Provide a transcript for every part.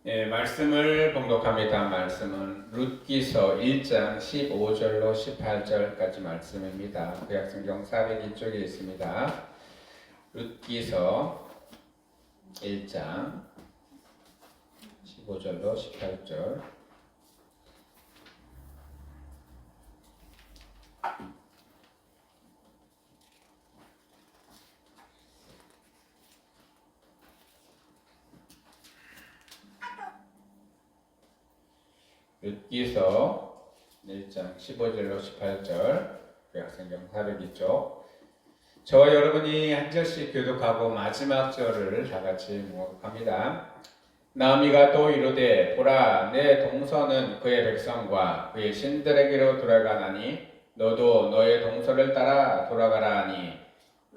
예, 말씀을 봉독합니다. 말씀은 룻기서 1장 15절로 18절까지 말씀입니다. 구약성경 402쪽에 있습니다. 룻기서 1장 15절로 18절. 룻기서 1장 15절로 18절 구약성경 402쪽. 저와 여러분이 한 절씩 교독하고 마지막 절을 다 같이 묵묵합니다. 나오미가 또 이르되 보라 내 동서는 그의 백성과 그의 신들에게로 돌아가나니 너도 너의 동서를 따라 돌아가라 하니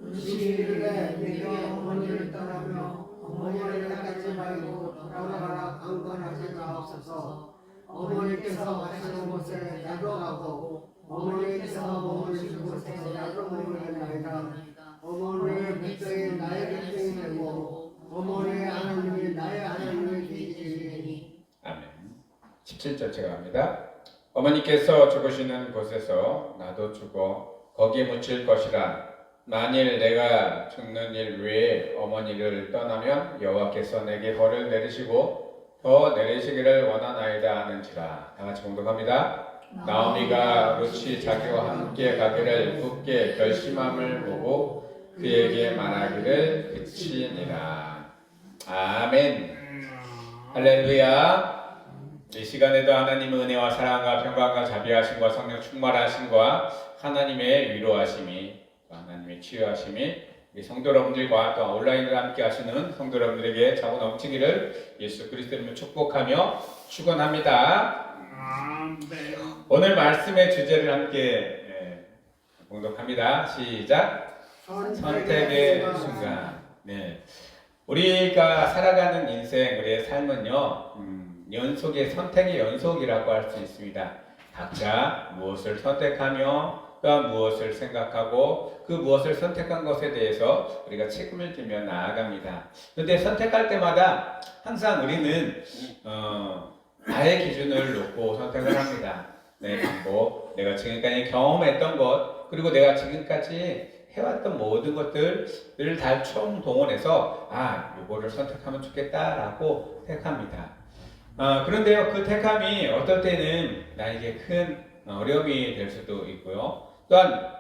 음식이르되 네가 어머니를 떠나며 어머니를 따르지 말고 돌아가라 강권하지 마옵소서. 어머니께서 가시는 곳에 나도 가고 어머니께서 머무르신 곳에 나도 머무르나이다. 어머니의 백성이 나의 백성이 되고 어머니의 하나님이 나의 하나님이 되시리니. 아멘. 17절 제가 합니다. 어머니께서 죽으시는 곳에서 나도 죽어 거기에 묻힐 것이라. 만일 내가 죽는 일 외에 어머니를 떠나면 여호와께서 내게 벌을 내리시고 더 내리시기를 원하나이다 하는지라. 다 같이 공독합니다. 나오미가 룻이 자기와 함께 가기를 굳게 결심함을 보고 그에게 말하기를 그치니라. 아멘. 할렐루야. 이 시간에도 하나님의 은혜와 사랑과 평강과 자비하심과 성령 충만하심과 하나님의 위로하심이 또 하나님의 치유하심이 우리 성도 여러분들과 또 온라인으로 함께 하시는 성도 여러분들에게 자고 넘치기를 예수 그리스도님을 축복하며 축원합니다. 오늘 말씀의 주제를 함께 공독합니다. 시작. 선택의 순간. 네. 우리가 살아가는 인생, 우리의 삶은요, 연속의 선택의 연속이라고 할 수 있습니다. 각자 무엇을 선택하며 또한 무엇을 생각하고 그 무엇을 선택한 것에 대해서 우리가 책임을 지며 나아갑니다. 그런데 선택할 때마다 항상 우리는 나의 기준을 놓고 선택을 합니다. 내 방법, 내가 지금까지 경험했던 것, 그리고 내가 지금까지 해왔던 모든 것들을 다 총동원해서 이거를 선택하면 좋겠다라고 택합니다. 그런데요, 그 택함이 어떨 때는 나에게 큰 어려움이 될 수도 있고요. 또한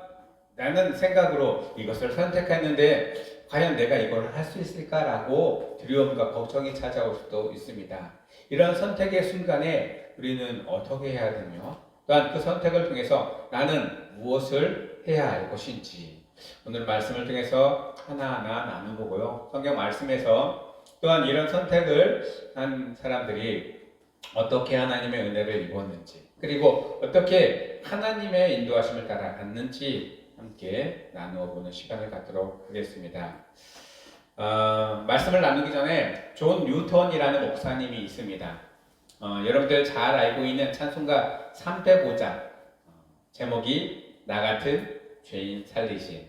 나는 생각으로 이것을 선택했는데 과연 내가 이걸 할 수 있을까라고 두려움과 걱정이 찾아올 수도 있습니다. 이런 선택의 순간에 우리는 어떻게 해야 되며 또한 그 선택을 통해서 나는 무엇을 해야 할 것인지 오늘 말씀을 통해서 하나하나 나눠보고요. 성경 말씀에서 또한 이런 선택을 한 사람들이 어떻게 하나님의 은혜를 입었는지 그리고 어떻게 하나님의 인도하심을 따라갔는지 함께 나누어 보는 시간을 갖도록 하겠습니다. 말씀을 나누기 전에 존 뉴턴이라는 목사님이 있습니다. 여러분들 잘 알고 있는 찬송가 305장 제목이 나 같은 죄인 살리신.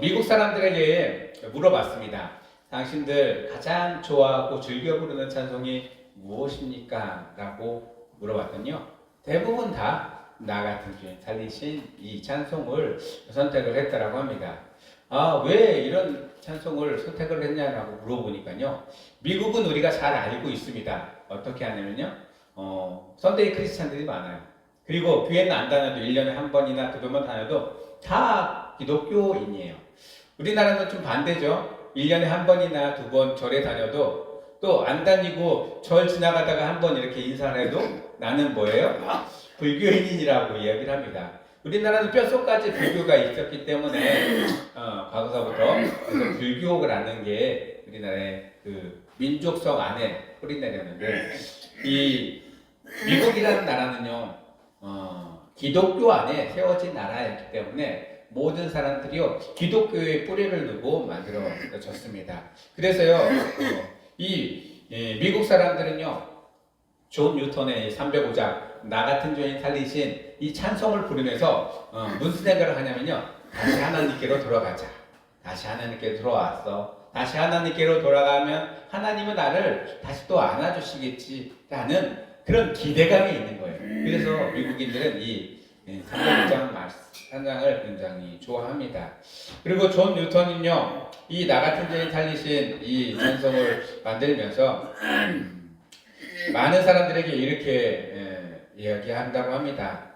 미국 사람들에게 물어봤습니다. 당신들 가장 좋아하고 즐겨 부르는 찬송이 무엇입니까? 라고 물어봤더니요. 대부분 다 나 같은 죄인 살리신 이 찬송을 선택을 했다라고 합니다. 왜 이런 찬송을 선택을 했냐라고 물어보니까요. 미국은 우리가 잘 알고 있습니다. 어떻게 하냐면요. 선데이 크리스찬들이 많아요. 그리고 교회는 안 다녀도 1년에 한 번이나 두 번만 다녀도 다 기독교인이에요. 우리나라는 좀 반대죠. 1년에 한 번이나 두 번 절에 다녀도 또 안 다니고 절 지나가다가 한 번 이렇게 인사를 해도 나는 뭐예요? 불교인이라고 이야기를 합니다. 우리나라는 뼛속까지 불교가 있었기 때문에 과거서부터 그래서 불교라는 게 우리나라의 그 민족성 안에 뿌리내렸는데 이 미국이라는 나라는요 기독교 안에 세워진 나라였기 때문에 모든 사람들이요 기독교의 뿌리를 두고 만들어졌습니다. 그래서요 미국 사람들은요 존 뉴턴의 305장 나 같은 죄인 살리신 이 찬송을 부르면서 무슨 생각을 하냐면요 다시 하나님께로 돌아가자. 다시 하나님께로 돌아왔어. 다시 하나님께로 돌아가면 하나님은 나를 다시 또 안아주시겠지라는 그런 기대감이 있는 거예요. 그래서 미국인들은 이 산장을 굉장히 좋아합니다. 그리고 존 뉴턴은요, 이 나 같은 죄인 살리신 이 전성을 만들면서 많은 사람들에게 이렇게 이야기한다고 합니다.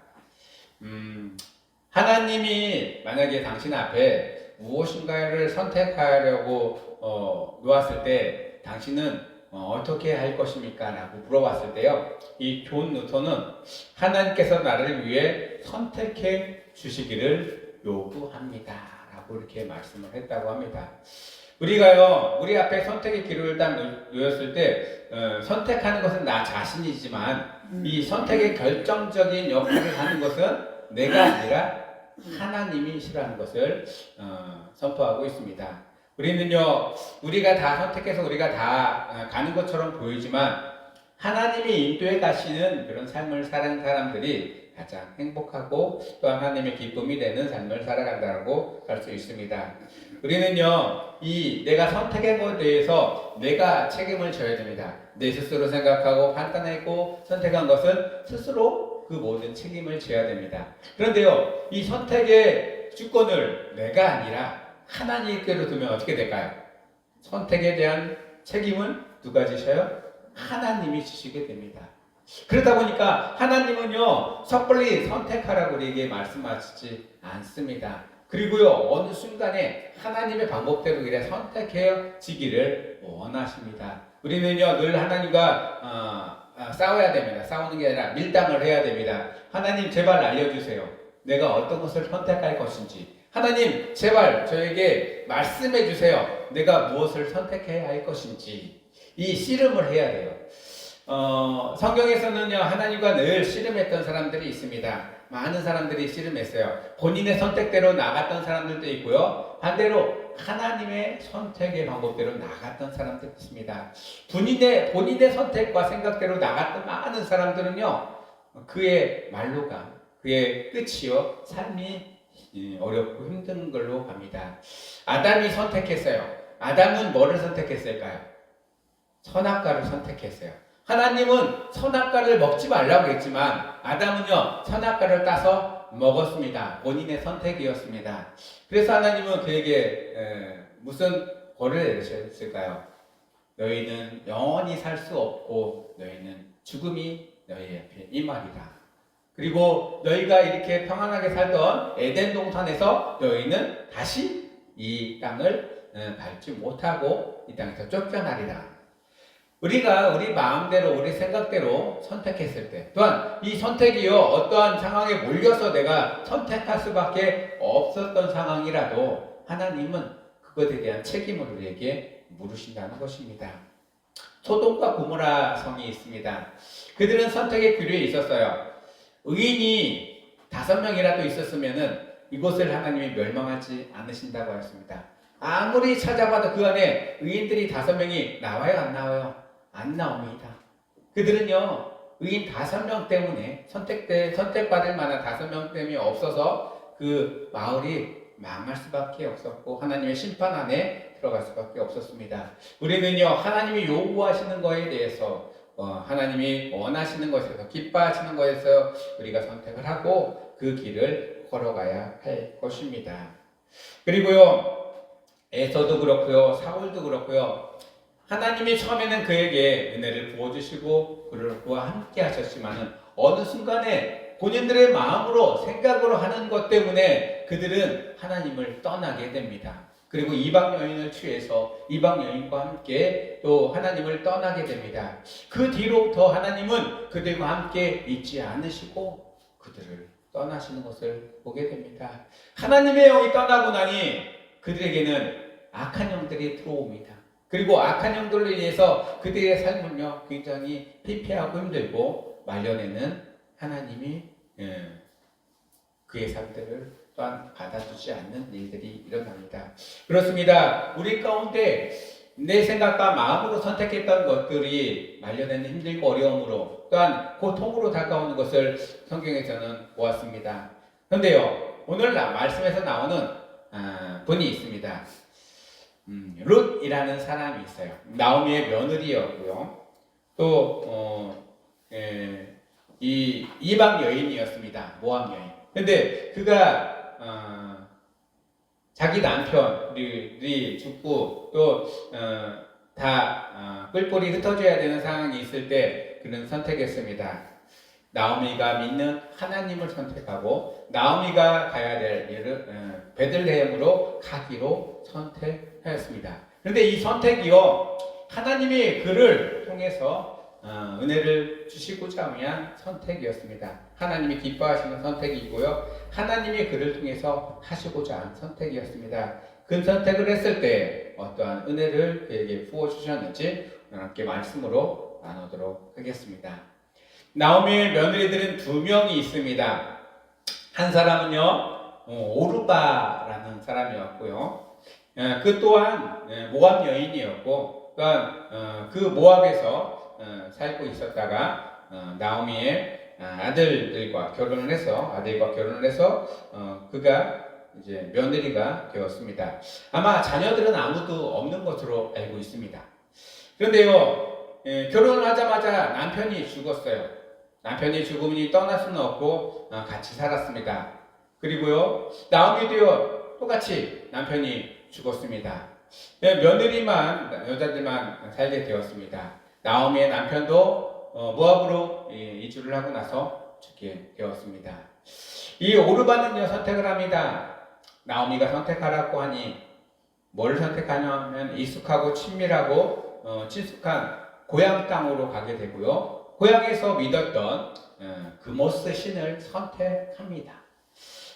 하나님이 만약에 당신 앞에 무엇인가를 선택하려고 놓았을 때 당신은 어떻게 할 것입니까? 라고 물어봤을 때요, 이 존 뉴턴은 하나님께서 나를 위해 선택해 주시기를 요구합니다 라고 이렇게 말씀을 했다고 합니다. 우리가요, 우리 앞에 선택의 기로를 딱 놓였을 때 선택하는 것은 나 자신이지만 이 선택의 결정적인 역할을 하는 것은 내가 아니라 하나님이시라는 것을 선포하고 있습니다. 우리는요, 우리가 다 선택해서 우리가 다 가는 것처럼 보이지만 하나님이 인도해 가시는 그런 삶을 사는 사람들이 가장 행복하고 또 하나님의 기쁨이 되는 삶을 살아간다고 할 수 있습니다. 우리는요, 이 내가 선택한 것에 대해서 내가 책임을 져야 됩니다. 내 스스로 생각하고 판단하고 선택한 것은 스스로 그 모든 책임을 져야 됩니다. 그런데요, 이 선택의 주권을 내가 아니라 하나님께로 두면 어떻게 될까요? 선택에 대한 책임은 누가 지셔요? 하나님이 지시게 됩니다. 그러다 보니까 하나님은요, 섣불리 선택하라고 우리에게 말씀하시지 않습니다. 그리고요, 어느 순간에 하나님의 방법대로 이래 선택해지기를 원하십니다. 우리는요, 늘 하나님과 싸워야 됩니다. 싸우는 게 아니라 밀당을 해야 됩니다. 하나님 제발 알려주세요. 내가 어떤 것을 선택할 것인지. 하나님 제발 저에게 말씀해 주세요. 내가 무엇을 선택해야 할 것인지. 이 씨름을 해야 돼요. 성경에서는요, 하나님과 늘 씨름했던 사람들이 있습니다. 많은 사람들이 씨름했어요. 본인의 선택대로 나갔던 사람들도 있고요, 반대로 하나님의 선택의 방법대로 나갔던 사람들도 있습니다. 본인의 선택과 생각대로 나갔던 많은 사람들은요, 그의 말로가, 그의 끝이요, 삶이 어렵고 힘든 걸로 갑니다. 아담이 선택했어요. 아담은 뭐를 선택했을까요? 선악과를 선택했어요. 하나님은 선악과를 먹지 말라고 했지만 아담은요, 선악과를 따서 먹었습니다. 본인의 선택이었습니다. 그래서 하나님은 그에게 무슨 벌을 내리셨을까요? 너희는 영원히 살 수 없고 너희는 죽음이 너희 앞에 임하리라. 그리고 너희가 이렇게 평안하게 살던 에덴 동산에서 너희는 다시 이 땅을 밟지 못하고 이 땅에서 쫓겨나리라. 우리가 우리 마음대로 우리 생각대로 선택했을 때, 또한 이 선택이요, 어떠한 상황에 몰려서 내가 선택할 수밖에 없었던 상황이라도 하나님은 그것에 대한 책임을 우리에게 물으신다는 것입니다. 소돔과 고모라 성이 있습니다. 그들은 선택의 기로에 있었어요. 의인이 5명이라도 있었으면은 이곳을 하나님이 멸망하지 않으신다고 했습니다. 아무리 찾아봐도 그 안에 의인들이 5명이 나와요, 안 나와요? 안 나옵니다. 그들은요, 의인 5명 때문에 선택받을 만한 5명 때문에 없어서 그 마을이 망할 수밖에 없었고 하나님의 심판 안에 들어갈 수밖에 없었습니다. 우리는요, 하나님이 요구하시는 것에 대해서 하나님이 원하시는 것에서 기뻐하시는 것에서 우리가 선택을 하고 그 길을 걸어가야 할 것입니다. 그리고요, 에서도 그렇고요, 사울도 그렇고요, 하나님이 처음에는 그에게 은혜를 부어주시고 그와 함께 하셨지만은 어느 순간에 본인들의 마음으로 생각으로 하는 것 때문에 그들은 하나님을 떠나게 됩니다. 그리고 이방 여인을 취해서 이방 여인과 함께 또 하나님을 떠나게 됩니다. 그 뒤로부터 하나님은 그들과 함께 있지 않으시고 그들을 떠나시는 것을 보게 됩니다. 하나님의 영이 떠나고 나니 그들에게는 악한 영들이 들어옵니다. 그리고 악한 영들로 인해서 그들의 삶은요, 굉장히 피폐하고 힘들고 말년에는 하나님이 그의 삶들을 또한 받아주지 않는 일들이 일어납니다. 그렇습니다. 우리 가운데 내 생각과 마음으로 선택했던 것들이 말년에는 힘들고 어려움으로 또한 고통으로 다가오는 것을 성경에서는 보았습니다. 그런데요, 오늘 말씀에서 나오는 분이 있습니다. 룻이라는 사람이 있어요. 나오미의 며느리였고요. 또 이 이방 여인이었습니다. 모압 여인. 근데 그가 자기 남편이 죽고 또 다 뿔뿔이 흩어져야 되는 상황이 있을 때 그는 선택했습니다. 나오미가 믿는 하나님을 선택하고 나오미가 가야 될 일을 베들레헴으로 가기로 선택하였습니다. 그런데 이 선택이요, 하나님이 그를 통해서 은혜를 주시고자 위한 선택이었습니다. 하나님이 기뻐하시는 선택이고요, 하나님이 그를 통해서 하시고자 한 선택이었습니다. 그 선택을 했을 때 어떠한 은혜를 그에게 부어주셨는지 함께 말씀으로 나누도록 하겠습니다. 나오미의 며느리들은 두 명이 있습니다. 한 사람은요, 오르바라는 사람이었고요, 그 또한 모압 여인이었고, 또한 그 모압에서 살고 있었다가 나오미의 아들과 결혼을 해서 그가 이제 며느리가 되었습니다. 아마 자녀들은 아무도 없는 것으로 알고 있습니다. 그런데요, 결혼을 하자마자 남편이 죽었어요. 남편이 죽음이 떠날 수는 없고 같이 살았습니다. 그리고요, 나오미도요, 똑같이 남편이 죽었습니다. 여자들만 살게 되었습니다. 나오미의 남편도 모압으로 이주를 하고 나서 죽게 되었습니다. 이 오르바는요, 선택을 합니다. 나오미가 선택하라고 하니 뭘 선택하냐면 익숙하고 친밀하고 친숙한 고향 땅으로 가게 되고요, 고향에서 믿었던 그모스 신을 선택합니다.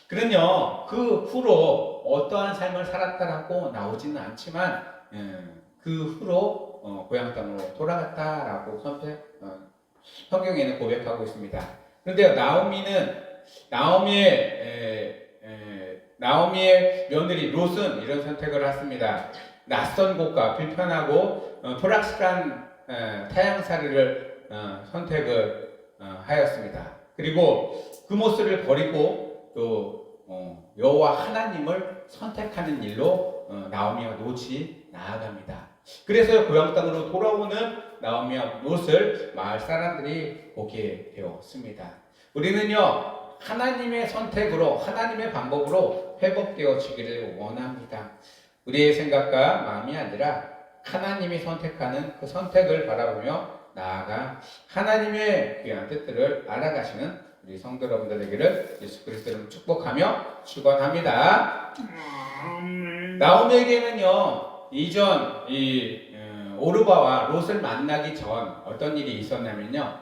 그는요, 그 후로 어떠한 삶을 살았다라고 나오지는 않지만 그 후로 고향 땅으로 돌아갔다라고 성경에는 고백하고 있습니다. 그런데 나오미의 며느리 롯은 이런 선택을 했습니다. 낯선 곳과 불편하고 불확실한 타향살이를 선택을 하였습니다. 그리고 그모스를 버리고 또 여호와 하나님을 선택하는 일로 나오미와 롯이 나아갑니다. 그래서 고향 땅으로 돌아오는 나오미와 롯을 마을 사람들이 보게 되었습니다. 우리는요, 하나님의 선택으로, 하나님의 방법으로 회복되어지기를 원합니다. 우리의 생각과 마음이 아니라 하나님이 선택하는 그 선택을 바라보며 나아가 하나님의 귀한 뜻들을 알아가시는 우리 성도 여러분들 되기를 예수 그리스도로 축복하며 축원합니다. 나오미에게는요, 이전 오르바와 롯을 만나기 전 어떤 일이 있었냐면요,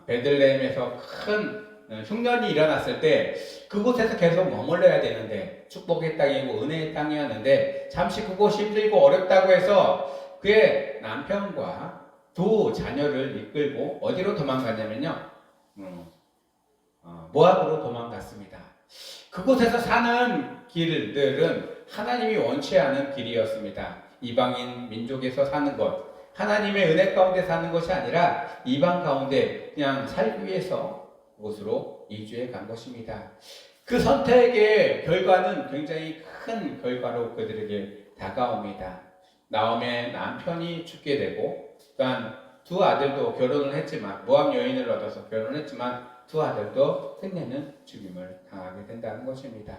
베들레헴에서 큰 흉년이 일어났을 때 그곳에서 계속 머물러야 되는데, 축복의 땅이고 은혜의 땅이었는데 잠시 그곳이 힘들고 어렵다고 해서 그의 남편과 두 자녀를 이끌고 어디로 도망갔냐면요, 모압으로 도망갔습니다. 그곳에서 사는 길들은 하나님이 원치 않은 길이었습니다. 이방인 민족에서 사는 것, 하나님의 은혜 가운데 사는 것이 아니라 이방 가운데 그냥 살기 위해서 그곳으로 이주해 간 것입니다. 그 선택의 결과는 굉장히 큰 결과로 그들에게 다가옵니다. 나오미의 남편이 죽게 되고, 또한 두 아들도 결혼을 했지만, 모압 여인을 얻어서 결혼했지만 두 아들도 끝내는 죽임을 당하게 된다는 것입니다.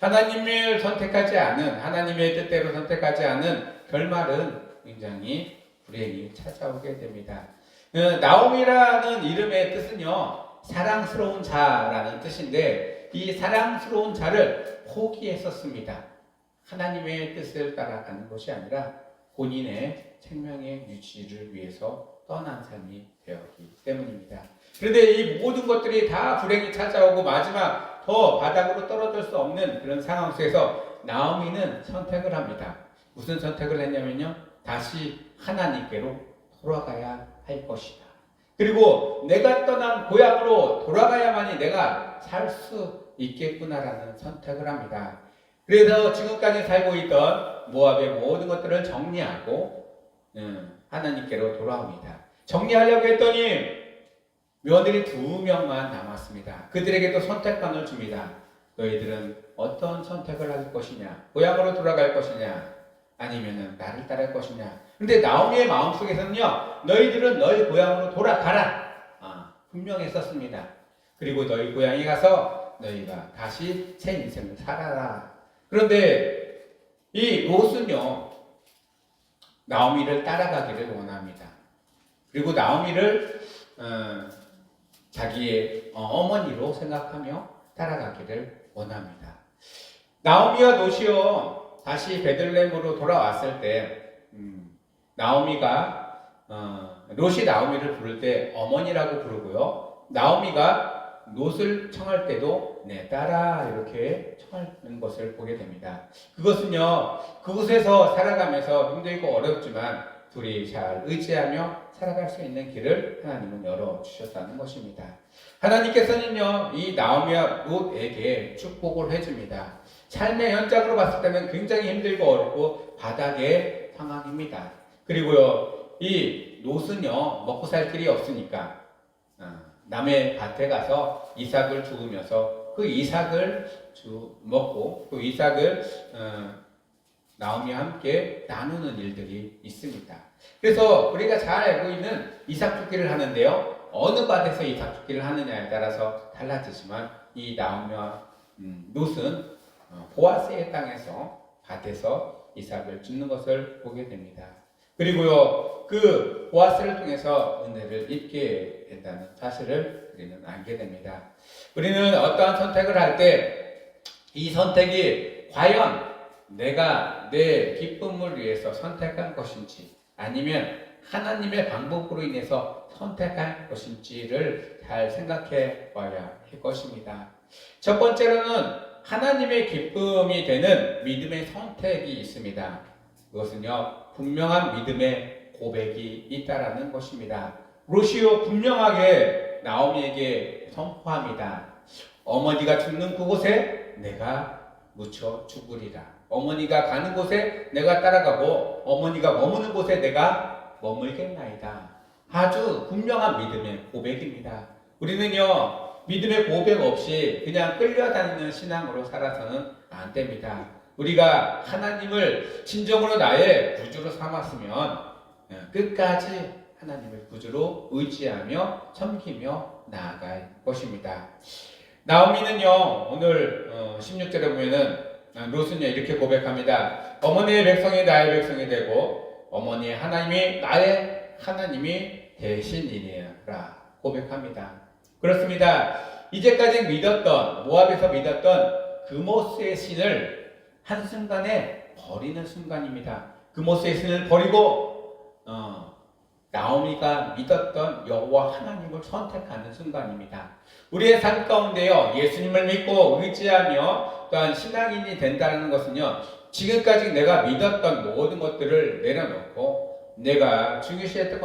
하나님을 선택하지 않은, 하나님의 뜻대로 선택하지 않은 결말은 굉장히 불행이 찾아오게 됩니다. 나오미라는 이름의 뜻은요, 사랑스러운 자라는 뜻인데, 이 사랑스러운 자를 포기했었습니다. 하나님의 뜻을 따라가는 것이 아니라 본인의 생명의 유지를 위해서 떠난 삶이 되었기 때문입니다. 그런데 이 모든 것들이 다 불행이 찾아오고 마지막 더 바닥으로 떨어질 수 없는 그런 상황 속에서 나오미는 선택을 합니다. 무슨 선택을 했냐면요, 다시 하나님께로 돌아가야 할 것이다. 그리고 내가 떠난 고향으로 돌아가야만이 내가 살 수 있겠구나라는 선택을 합니다. 그래서 지금까지 살고 있던 모압의 모든 것들을 정리하고 하나님께로 돌아옵니다. 정리하려고 했더니 며느리 2명만 남았습니다. 그들에게도 선택권을 줍니다. 너희들은 어떤 선택을 할 것이냐? 고향으로 돌아갈 것이냐? 아니면은 나를 따를 것이냐. 근데 나오미의 마음속에서는요, 너희들은 너희 고향으로 돌아가라. 분명했었습니다. 그리고 너희 고향에 가서 너희가 다시 새 인생을 살아라. 그런데 이 롯은요, 나오미를 따라가기를 원합니다. 그리고 나오미를 자기의 어머니로 생각하며 따라가기를 원합니다. 나오미와 롯이요, 다시 베들레헴으로 돌아왔을 때 나오미가 롯이 나오미를 부를 때 어머니라고 부르고요, 나오미가 롯을 청할 때도 내 딸아 이렇게 청하는 것을 보게 됩니다. 그것은요, 그곳에서 살아가면서 힘들고 어렵지만 둘이 잘 의지하며 살아갈 수 있는 길을 하나님은 열어주셨다는 것입니다. 하나님께서는요, 이 나오미와 롯에게 축복을 해줍니다. 삶의 현장으로 봤을 때는 굉장히 힘들고 어렵고 바닥의 상황입니다. 그리고요, 이 롯은요, 먹고 살 길이 없으니까 남의 밭에 가서 이삭을 죽으면서 그 이삭을 먹고 그 이삭을 나오미와 함께 나누는 일들이 있습니다. 그래서 우리가 잘 알고 있는 이삭 죽기를 하는데요, 어느 밭에서 이삭 죽기를 하느냐에 따라서 달라지지만 이 나오미와 롯은 보아스의 땅에서 밭에서 이삭을 줍는 것을 보게 됩니다. 그리고요, 그 보아스를 통해서 은혜를 입게 된다는 사실을 우리는 알게 됩니다. 우리는 어떠한 선택을 할 때 이 선택이 과연 내가 내 기쁨을 위해서 선택한 것인지 아니면 하나님의 방법으로 인해서 선택한 것인지를 잘 생각해 봐야 할 것입니다. 첫 번째로는 하나님의 기쁨이 되는 믿음의 선택이 있습니다. 그것은요, 분명한 믿음의 고백이 있다라는 것입니다. 롯이요, 분명하게 나오미에게 선포합니다. 어머니가 죽는 그곳에 내가 묻혀 죽으리라. 어머니가 가는 곳에 내가 따라가고 어머니가 머무는 곳에 내가 머물겠나이다. 아주 분명한 믿음의 고백입니다. 우리는요, 믿음의 고백 없이 그냥 끌려다니는 신앙으로 살아서는 안 됩니다. 우리가 하나님을 진정으로 나의 구주로 삼았으면 끝까지 하나님의 구주로 의지하며 섬기며 나아갈 것입니다. 나오미는요, 오늘 16절에 보면은 롯은요, 이렇게 고백합니다. 어머니의 백성이 나의 백성이 되고 어머니의 하나님이 나의 하나님이 되시니라 고백합니다. 그렇습니다. 이제까지 믿었던, 모압에서 믿었던 그모스의 신을 한순간에 버리는 순간입니다. 그모스의 신을 버리고 나오미가 믿었던 여호와 하나님을 선택하는 순간입니다. 우리의 삶 가운데요, 예수님을 믿고 의지하며 또한 신앙인이 된다는 것은요, 지금까지 내가 믿었던 모든 것들을 내려놓고 내가 중요시했던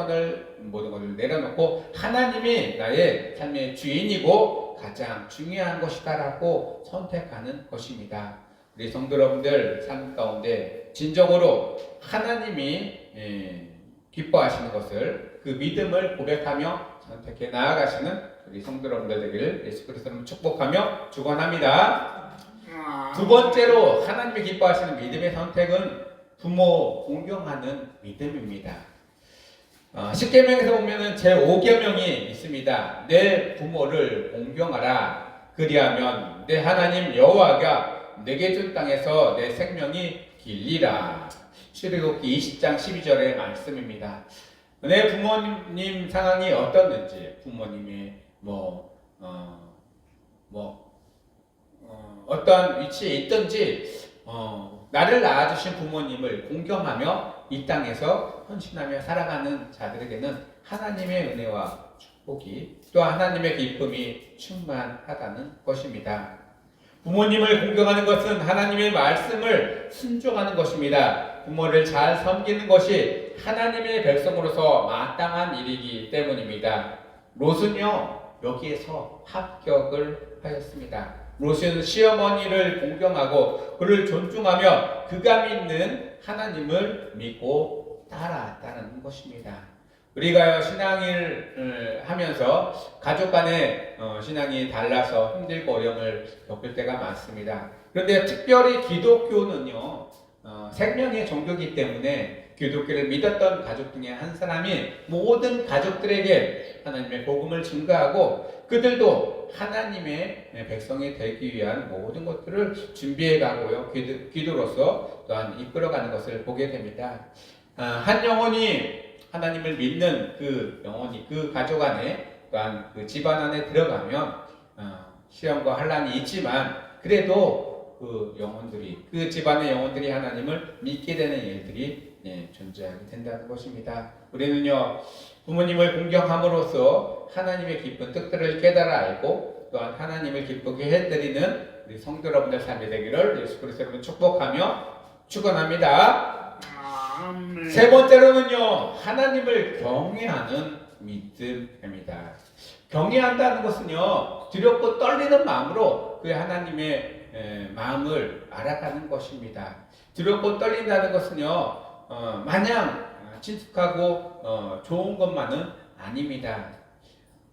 모든 것을 내려놓고 하나님이 나의 삶의 주인이고 가장 중요한 것이다라고 선택하는 것입니다. 우리 성도 여러분들 삶 가운데 진정으로 하나님이 기뻐하시는 것을, 그 믿음을 고백하며 선택해 나아가시는 우리 성도 여러분들 되기를 예수 그리스도로 축복하며 축원합니다. 두 번째로 하나님이 기뻐하시는 믿음의 선택은 부모 공경하는 믿음입니다. 십계명에서 보면은 제5계명이 있습니다. 내 부모를 공경하라. 그리하면 내 하나님 여호와가 내게 준 땅에서 내 생명이 길리라. 출애굽기 20장 12절의 말씀입니다. 내 부모님 상황이 어떻는지, 부모님이 어떤 위치에 있든지 나를 낳아주신 부모님을 공경하며 이 땅에서 헌신하며 살아가는 자들에게는 하나님의 은혜와 축복이 또 하나님의 기쁨이 충만하다는 것입니다. 부모님을 공경하는 것은 하나님의 말씀을 순종하는 것입니다. 부모를 잘 섬기는 것이 하나님의 백성으로서 마땅한 일이기 때문입니다. 롯은요, 여기에서 합격을 하였습니다. 롯은 시어머니를 공경하고 그를 존중하며 그가 믿는 하나님을 믿고 따랐다는 것입니다. 우리가 신앙을 하면서 가족 간의 신앙이 달라서 힘들고 어려움을 겪을 때가 많습니다. 그런데 특별히 기독교는요, 생명의 종교이기 때문에 기독교를 믿었던 가족 중에 한 사람이 모든 가족들에게 하나님의 복음을 증거하고 그들도 하나님의 백성이 되기 위한 모든 것들을 준비해 가고요. 기도로서 또한 이끌어가는 것을 보게 됩니다. 한 영혼이 하나님을 믿는 그 영혼이 그 가족 안에 또한 그 집안 안에 들어가면 시험과 환란이 있지만 그래도 그 영혼들이 그 집안의 영혼들이 하나님을 믿게 되는 일들이 존재하게 된다는 것입니다. 우리는요 부모님을 공경함으로써 하나님의 깊은 뜻들을 깨달아 알고 또한 하나님을 기쁘게 해드리는 우리 성도 여러분들 삶이 되기를 예수 그리스도 이름으로 축복하며 축원합니다. 세 번째로는요 하나님을 경외하는 믿음입니다. 경외한다는 것은요 두렵고 떨리는 마음으로 그 하나님의 마음을 알아가는 것입니다. 두렵고 떨린다는 것은요 마냥 친숙하고 좋은 것만은 아닙니다.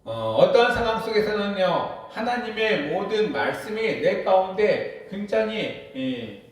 어떠한 상황 속에서는요 하나님의 모든 말씀이 내 가운데 굉장히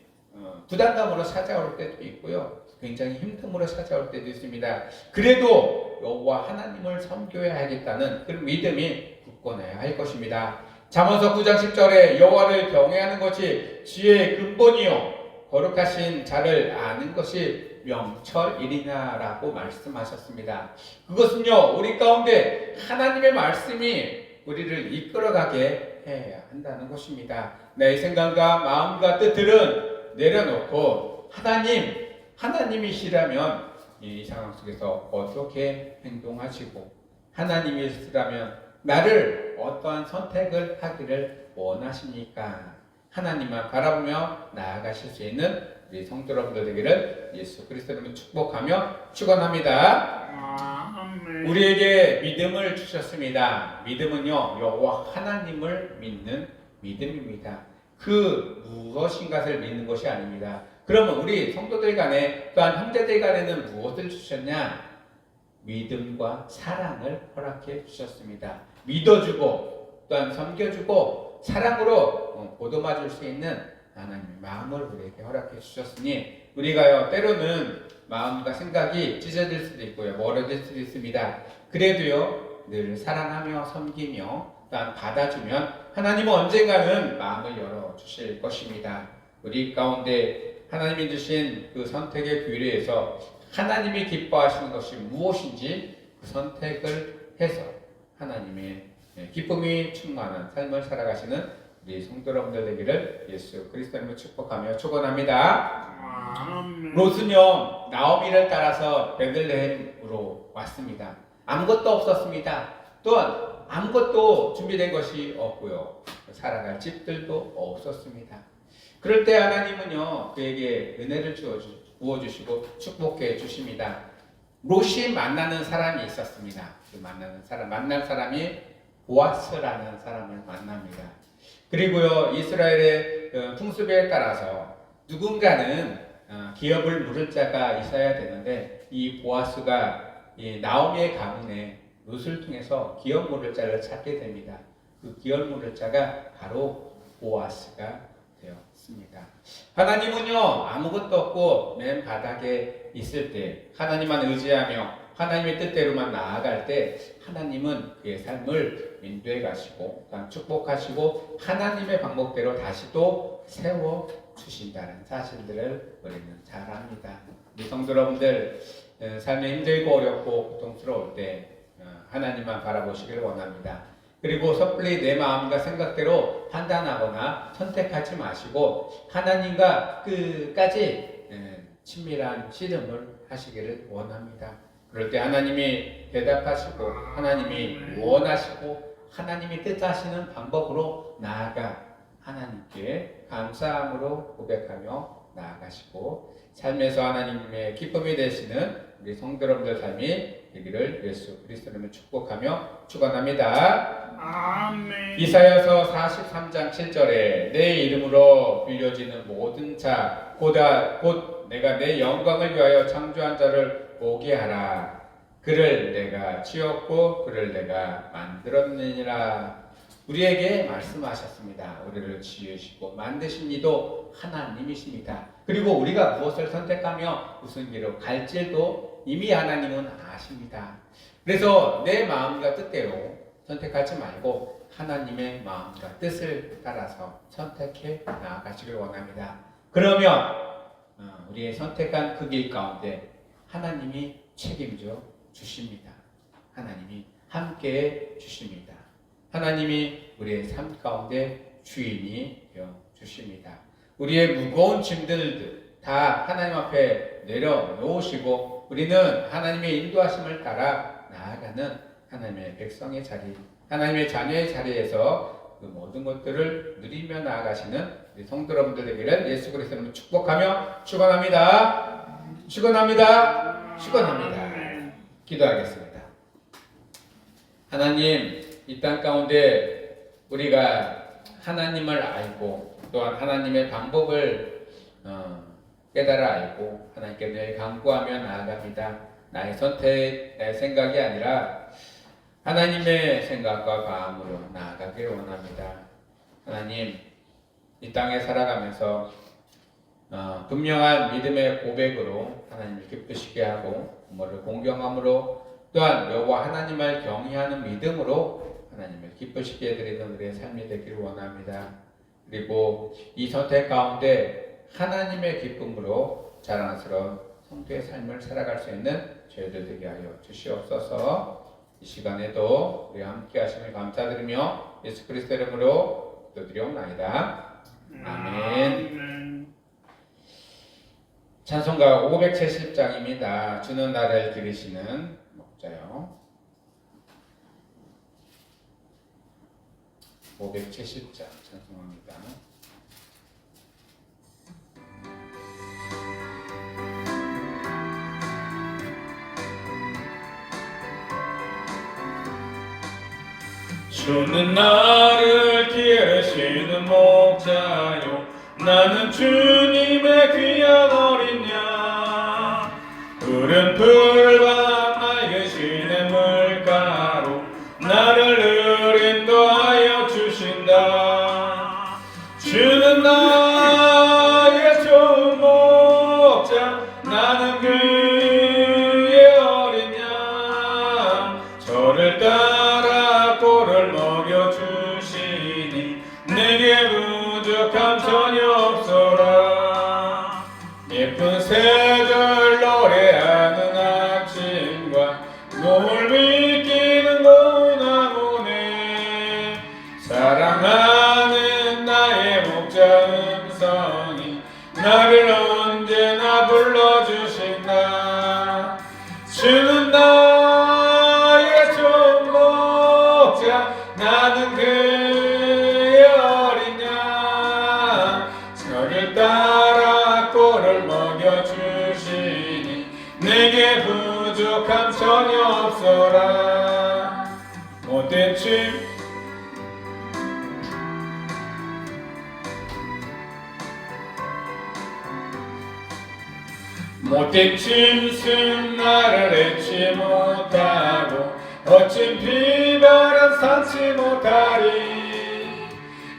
부담감으로 찾아올 때도 있고요 굉장히 힘듦으로 찾아올 때도 있습니다. 그래도 여호와 하나님을 섬겨야 하겠다는 그런 믿음이 굳건해야 할 것입니다. 잠언서 9장 10절에 여호와를 경외하는 것이 지혜의 근본이요 거룩하신 자를 아는 것이 명철이리나라고 말씀하셨습니다. 그것은요 우리 가운데 하나님의 말씀이 우리를 이끌어가게 해야 한다는 것입니다. 내 생각과 마음과 뜻들은 내려놓고 하나님이시라면 이 상황 속에서 어떻게 행동하시고 하나님이시라면 나를 어떠한 선택을 하기를 원하십니까? 하나님만 바라보며 나아가실 수 있는 우리 성도 여러분들 되기를 예수 그리스도로 축복하며 축원합니다. 우리에게 믿음을 주셨습니다. 믿음은요 여호와 하나님을 믿는 믿음입니다. 그 무엇인가를 믿는 것이 아닙니다. 그러면 우리 성도들 간에 또한 형제들 간에는 무엇을 주셨냐? 믿음과 사랑을 허락해 주셨습니다. 믿어주고 또한 섬겨주고 사랑으로 보듬어줄 수 있는 하나님의 마음을 우리에게 허락해 주셨으니 우리가요 때로는 마음과 생각이 찢어질 수도 있고요 멀어질 수도 있습니다. 그래도요 늘 사랑하며 섬기며 또한 받아주면 하나님은 언젠가는 마음을 열어주실 것입니다. 우리 가운데 하나님이 주신 그 선택의 기회에서 하나님이 기뻐하시는 것이 무엇인지 그 선택을 해서 하나님의 기쁨이 충만한 삶을 살아가시는 우리 성도 여러분들 되기를 예수 그리스도님을 축복하며 축원합니다. 롯은요 나오미를 따라서 베들레헴으로 왔습니다. 아무것도 없었습니다. 또한 아무것도 준비된 것이 없고요 살아갈 집들도 없었습니다. 그럴 때 하나님은요 그에게 은혜를 부어주시고 축복해 주십니다. 롯이 만나는 사람이 있었습니다. 그 만날 사람이 보아스라는 사람을 만납니다. 그리고요 이스라엘의 풍습에 따라서 누군가는 기업을 물을 자가 있어야 되는데 이 보아스가 이 나오미의 가문에 롯을 통해서 기업 물을 자를 찾게 됩니다. 그 기업 물을 자가 바로 보아스가 되었습니다. 하나님은요 아무것도 없고 맨 바닥에 있을 때 하나님만 의지하며 하나님의 뜻대로만 나아갈 때 하나님은 그의 삶을 인도해 가시고 축복하시고 하나님의 방법대로 다시 또 세워 주신다는 사실들을 우리는 잘 압니다. 우리 성도 여러분들 삶이 힘들고 어렵고 고통스러울 때 하나님만 바라보시길 원합니다. 그리고 섣불리 내 마음과 생각대로 판단하거나 선택하지 마시고 하나님과 끝까지 친밀한 씨름을 하시기를 원합니다. 그럴 때 하나님이 대답하시고 하나님이 원하시고 하나님이 뜻하시는 방법으로 나아가 하나님께 감사함으로 고백하며 나아가시고 삶에서 하나님의 기쁨이 되시는 우리 성도 여러분들 삶이 되기를 예수 그리스도님을 축복하며 축원합니다. 아멘. 이사야서 43장 7절에 내 이름으로 빌려지는 모든 자 곧 내가 내 영광을 위하여 창조한 자를 보게 하라. 그를 내가 지었고 그를 내가 만들었느니라. 우리에게 말씀하셨습니다. 우리를 지으시고 만드신 이도 하나님이십니다. 그리고 우리가 무엇을 선택하며 무슨 길로 갈지도 이미 하나님은 아십니다. 그래서 내 마음과 뜻대로 선택하지 말고 하나님의 마음과 뜻을 따라서 선택해 나아가시길 원합니다. 그러면 우리의 선택한 그 길 가운데 하나님이 책임져 주십니다. 하나님이 함께해 주십니다. 하나님이 우리의 삶 가운데 주인이 되어 주십니다. 우리의 무거운 짐들을 다 하나님 앞에 내려놓으시고 우리는 하나님의 인도하심을 따라 나아가는 하나님의 백성의 자리, 하나님의 자녀의 자리에서 그 모든 것들을 누리며 나아가시는 우리 성도 여러분들 되기를 예수 그리스도 이름으로 축복하며 축원합니다. 축원합니다. 축원합니다. 기도하겠습니다. 하나님, 이 땅 가운데 우리가 하나님을 알고 또한 하나님의 방법을 깨달아 알고 하나님께 늘 간구하며 나아갑니다. 나의 선택, 나의 생각이 아니라 하나님의 생각과 마음으로 나아가길 원합니다. 하나님, 이 땅에 살아가면서 분명한 믿음의 고백으로 하나님을 기쁘시게 하고 부모를 공경함으로 또한 여호와 하나님을 경외하는 믿음으로 하나님을 기쁘시게 해드리는 우리의 삶이 되기를 원합니다. 그리고 이 선택 가운데 하나님의 기쁨으로 자랑스러운 성도의 삶을 살아갈 수 있는 저희들 되게 하여 주시옵소서. 이 시간에도 우리와 함께 하심을 감사드리며 예수 그리스도 이름으로 기도드리옵나이다. 아멘. 찬송가 570장입니다. 주는 나를 기르시는 목자요. 570장 찬송합니다. 주는 나를 기르시는 목자요, 나는 주님의 귀한 어린 양. 푸른 풀과 맑은 시냇 물가로 나를 인도하여 주신다. 주는 나의 좋은 목자, 나는 그의 어린 양. 저를 따라 꼴을 먹여주시니 내게 부족함 전혀 없소라. 예쁜 새들 노래하는 아침과 몸을 비끼는 고나무네, 사랑하는 나의 목자 음성이 나를 언제나 불러주신다. 주는 나의 좋은 목자, 나는 그의 어린 양. 저를 따라 꼴을 먹여주시니 내게 부족함 전혀 없소라. 못된 짐승 나를 해치 못하고 거친 비바람 삼지 못하리.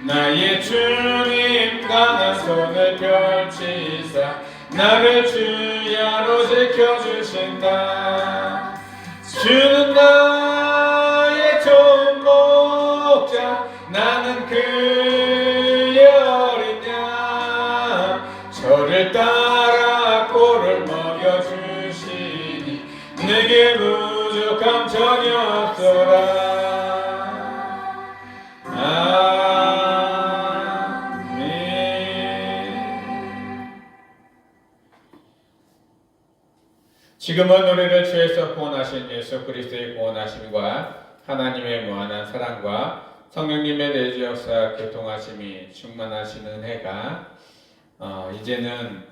나의 주님 강한 손을 펼치사 나를 주야로 지켜주신다. 주는 나의 좋은 목자, 나는 그의 어린 양. 저를 따라 꼴을 먹여주시니 내게 부족함 전혀 없소라. 지금은 우리를 죄에서 구원하신 예수 그리스도의 구원하심과 하나님의 무한한 사랑과 성령님의 내주 역사 교통하심이 충만하신 은혜가 이제는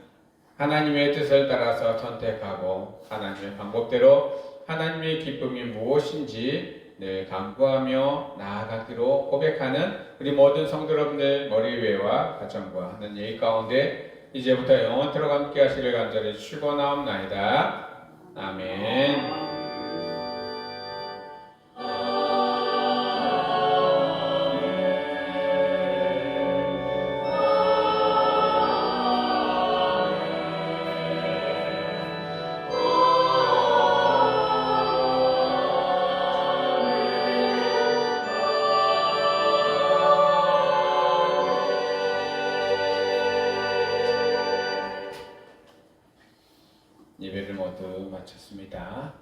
하나님의 뜻을 따라서 선택하고 하나님의 방법대로 하나님의 기쁨이 무엇인지 늘 간구하며 나아가기로 고백하는 우리 모든 성도 여러분들 머리 위와 가정과 하는 일 가운데 이제부터 영원토록 함께 하시길 간절히 축원하옵나이다. 아멘. 예배를 모두 마쳤습니다.